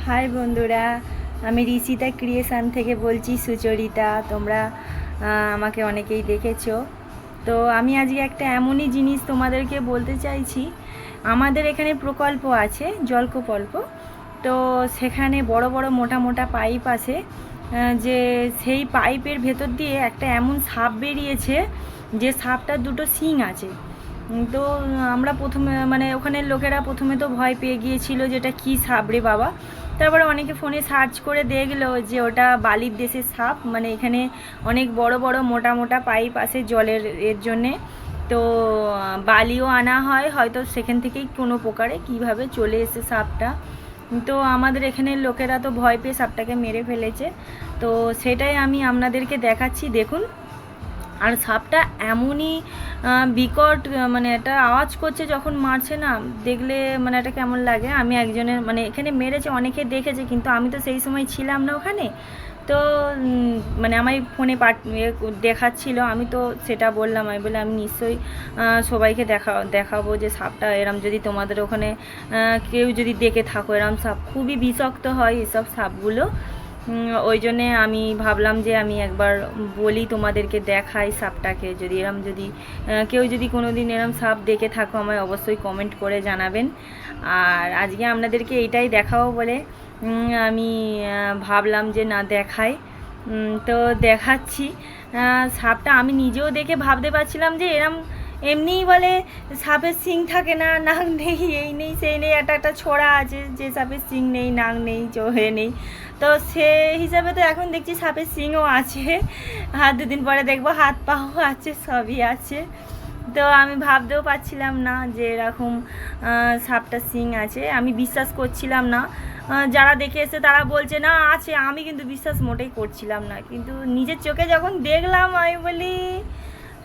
High বন্ধুরা, আমি Rishita creation থেকে বলছি, সুচরিতা। তোমরা আমাকে অনেকেই দেখেছো। তো আমি আজকে একটা এমনই জিনিস তোমাদেরকে বলতে চাইছি। আমাদের এখানে প্রকল্প আছে, জল প্রকল্প। তো সেখানে বড় বড় মোটা মোটা পাইপ আছে, যে সেই পাইপের ভেতর দিয়ে একটা এমন সাপ বেরিয়েছে, যে সাপটার দুটো শিং আছে। তো আমরা প্রথমে ওখানের লোকেরা প্রথমে তো ভয় পেয়ে গিয়েছিল, যেটা কী সাপ রে বাবা। তারপরে অনেকে ফোনে সার্চ করে দেখলো যে ওটা বালির দেশের সাপ। এখানে অনেক বড় বড় মোটা মোটা পাইপ আছে জলের এর জন্যে। তো বালিও আনা হয় হয়তো সেখান থেকেই কোনো প্রকারে কীভাবে চলে এসে সাপটা। তো আমাদের এখানের লোকেরা তো ভয় পেয়ে সাপটাকে মেরে ফেলেছে। তো সেটাই আমি আপনাদেরকে দেখাচ্ছি, দেখুন। আর সাপটা এমনই বিকট, একটা আওয়াজ করছে যখন মারছে না, দেখলে এটা কেমন লাগে। আমি একজনের এখানে মেরেছে, অনেকে দেখেছে, কিন্তু আমি তো সেই সময় ছিলাম না ওখানে। তো আমার ফোনে দেখাচ্ছিল, আমি তো সেটা বললাম, আমি বলে আমি নিশ্চয়ই সবাইকে দেখাবো যে সাপটা এরম, যদি তোমাদের ওখানে কেউ যদি দেখে থাকো, এরম সাপ খুবই বিষাক্ত হয় এসব সাপগুলো। ওই জন্যে আমি ভাবলাম যে আমি একবার বলি, তোমাদেরকে দেখাই সাপটাকে। যদি কেউ যদি কোনো দিন এরম সাপ দেখে থাকো, আমায় অবশ্যই কমেন্ট করে জানাবেন। আর আজকে আপনাদেরকে এইটাই দেখাবো বলে আমি ভাবলাম যে না দেখাই। তো দেখাচ্ছি। সাপটা আমি নিজেও দেখে ভাবতে পারছিলাম যে এমনিই বলে সাপের শিং থাকে না, নাক নেই, এই নেই সেই নেই, একটা ছোড়া আছে যে সাপের শিং নেই, নাক নেই, চোখে নেই। তো সে হিসাবে তো এখন দেখছি সাপের শিংও আছে, আর দুদিন পরে দেখবো হাত পাও আছে, সবই আছে। তো আমি ভাবতেও পারছিলাম না যে এরকম সাপটার শিং আছে। আমি বিশ্বাস করছিলাম না। যারা দেখে এসে তারা বলছে না আছে, আমি কিন্তু বিশ্বাস মোটেই করছিলাম না। কিন্তু নিজের চোখে যখন দেখলাম, আমি বলি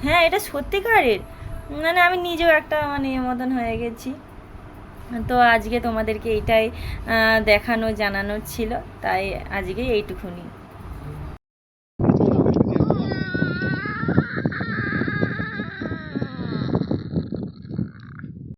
হ্যাঁ, এটা সত্যিকারের। আমি নিজেও একটা মতন হয়ে গেছি। তো আজকে তোমাদেরকে এইটাই দেখানো জানানোর ছিল, তাই আজকে এইটুকুনি।